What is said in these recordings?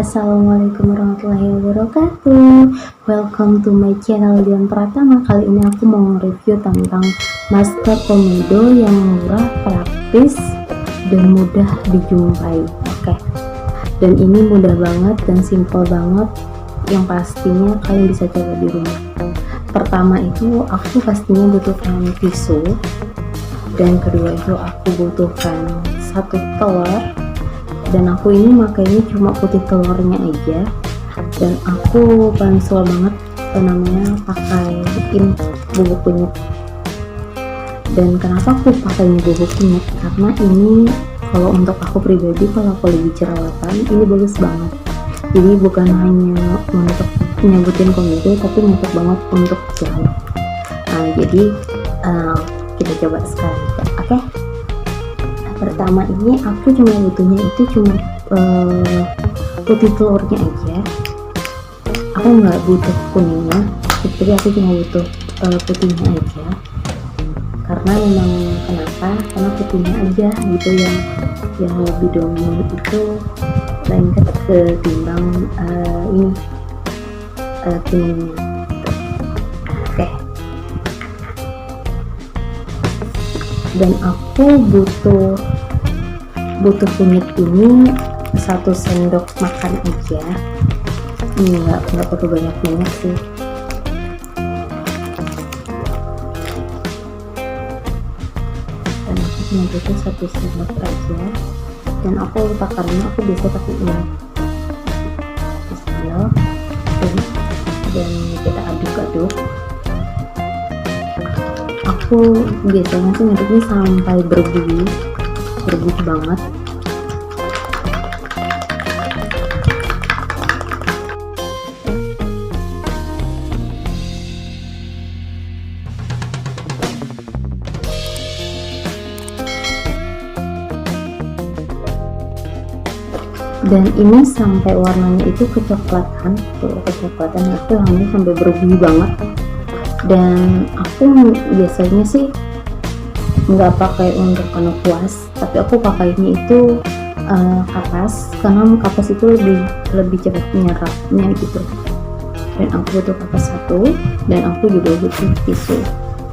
Assalamualaikum warahmatullahi wabarakatuh. Welcome to my channel Dian Pratama. Kali ini aku mau review tentang masker komedo yang murah, praktis, dan mudah dijumpai. Oke. Dan ini mudah banget dan simple banget, yang pastinya kalian bisa coba di rumah. Pertama itu aku pastinya butuhkan tisu, dan kedua itu aku butuhkan satu telur. Dan aku ini makanya cuma putih telurnya aja, dan aku paling suka banget namanya pakai bubuk kunyit. Dan kenapa aku pakainya bubuk kunyit, karena ini kalau untuk aku pribadi, kalau aku lagi jerawatan, ini bagus banget. Jadi bukan hanya untuk nyebutin komedo, tapi nyebut banget untuk jerawat. Nah, jadi kita coba sekarang, oke? Pertama ini aku cuma butuhnya itu cuma putih telurnya aja. Aku nggak butuh kuningnya, jadi aku cuma butuh putihnya aja. Karena memang kenapa? Karena putihnya aja gitu yang lebih dominan itu lengket ketimbang kuningnya. Oke. Dan aku butuh kunyit ini 1 sendok makan aja. Ini nggak perlu banyak sih. Dan aku cuma butuh 1 sendok aja. Dan aku takarnya aku biasa pakai ini. Bismillah. Dan kita aduk-aduk. Aku biasanya tuh ngaduknya sampai berbuih banget. Dan ini sampai warnanya itu kecoklatan itu hamil sampai berbuih banget. Dan aku biasanya sih nggak pakai untuk kena kuas, tapi aku pakainya itu kapas, karena kapas itu lebih cepat menyerapnya gitu. Dan aku butuh kapas 1, dan aku juga butuh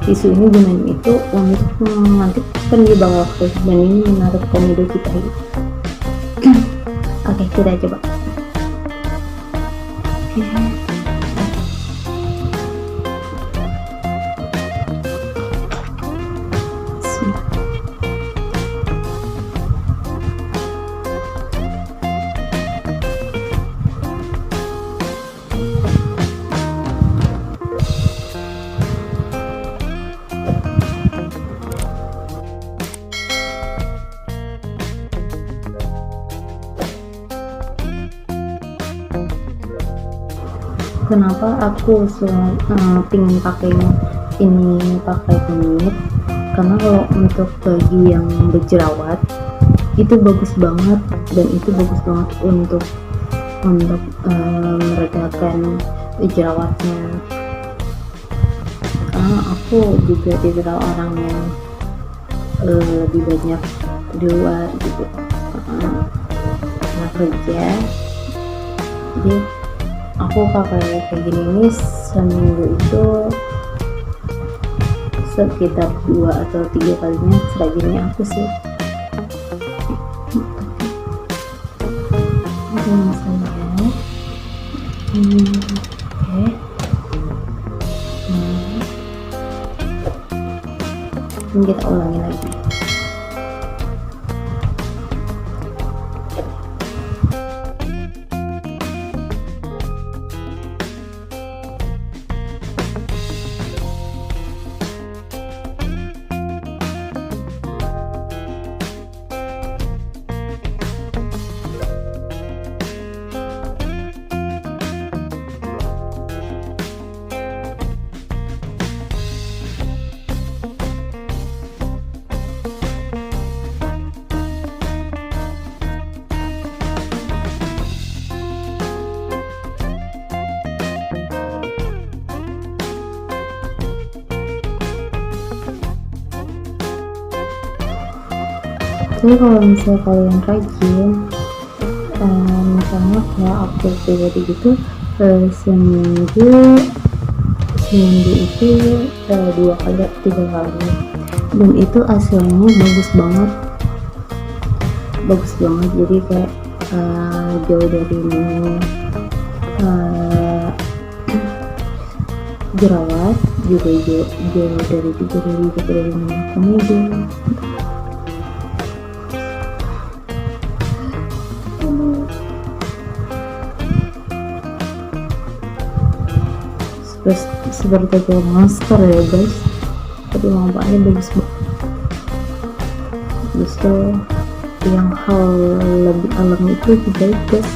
tisu ini gunanya itu untuk mengantipkan di bawah waktu, dan ini menarik komedo kita gitu. Oke, kita coba. Kenapa aku pingin pakai kunyit? Karena kalau untuk bagi yang berjerawat itu bagus banget, dan itu bagus banget untuk meredakan jerawatnya. Karena aku juga tipikal orang yang lebih banyak di luar gitu, karena kerja. Jadi aku pakai kayak gini ini seminggu itu sekitar 2 atau 3 kalinya seraginnya aku sih. Oke. Ini kita ulangi lagi. Jadi kalau misalnya kalian rajin pertama kayak upload pribadi gitu seminggu itu 2 kali 3 kali, dan itu hasilnya bagus banget. Jadi kayak jauh dari jerawat, juga jauh dari minyak komedo. Terus seperti kayak masker ya guys, tapi manfaatnya bagus banget. Justru yang hal lebih alami itu lebih baik guys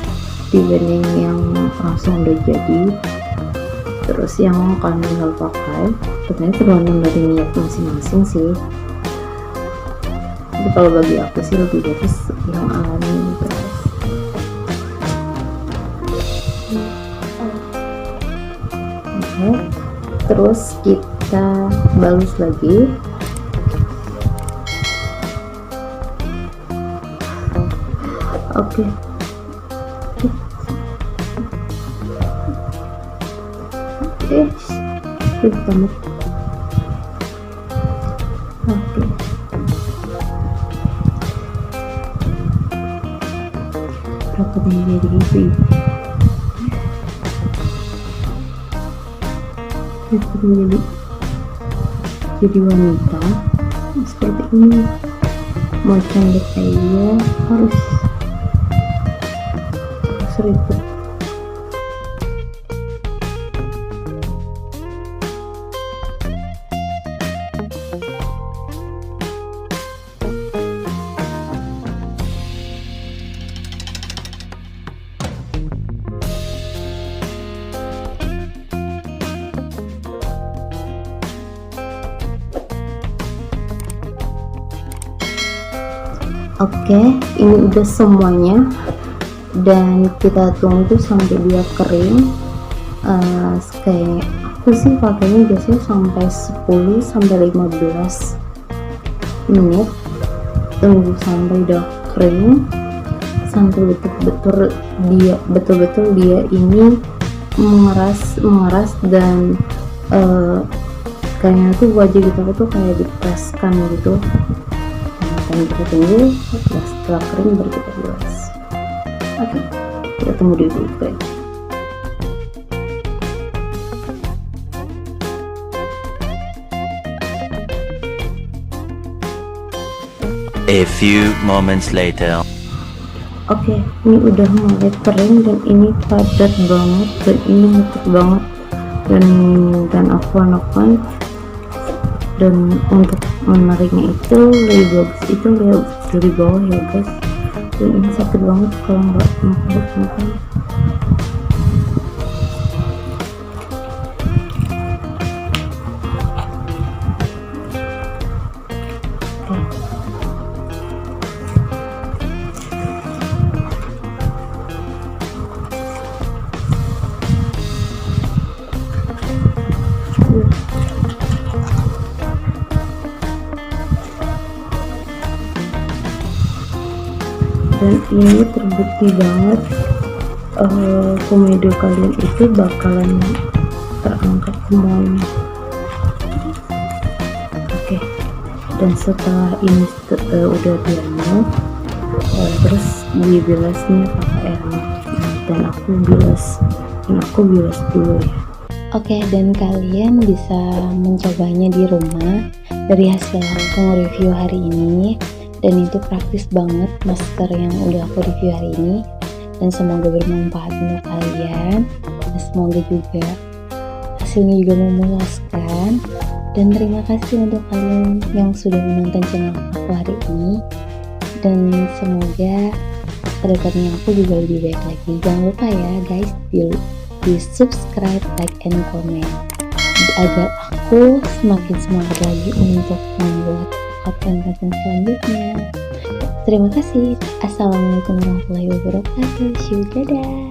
dibanding yang langsung udah jadi. Terus yang kalian tinggal pakai sebenarnya tergantung dari niat masing-masing sih, tapi kalau bagi aku sih lebih bagus yang alami guys. Terus kita balus lagi. Oke. Tamat. Oke. Berapa tinggi jadi gitu? Jadi wanita seperti ini, mau cantik aja harus ribet. Oke, ini udah semuanya dan kita tunggu sampai dia kering. Kayak aku sih pakainya biasanya sampai 10 sampai 15 menit, tunggu sampai udah kering, sampai betul-betul dia ini mengeras dan kayaknya tuh wajah kita tuh kayak dipreskan gitu. Dan kita tunggu setelah kering baru kita bilas. Oke, kita tunggu dulu kering. A few moments later. Oke, ini udah mulai kering dan ini padat banget dan ini ngetep banget dan aku lakukan. Dan untuk menariknya itu lebih bagus dari bawah ya guys, dan ini sakit banget kalau nggak makan. Dan ini terbukti banget komedo kalian itu bakalan terangkat semuanya. Oke, dan setelah ini udah diambil, terus dibilasnya pakai air dan aku bilas dulu ya. Oke, dan kalian bisa mencobanya di rumah dari hasil aku nge-review hari ini. Dan itu praktis banget masker yang udah aku review hari ini, dan semoga bermanfaat untuk kalian, dan semoga juga hasilnya juga memuaskan. Dan terima kasih untuk kalian yang sudah menonton channel aku hari ini, dan semoga kedepannya aku juga lebih baik lagi. Jangan lupa ya guys, di subscribe, like, and comment agar aku semakin semangat lagi untuk membuat konten-konten selanjutnya. Terima kasih. Assalamualaikum warahmatullahi wabarakatuh. Dadah.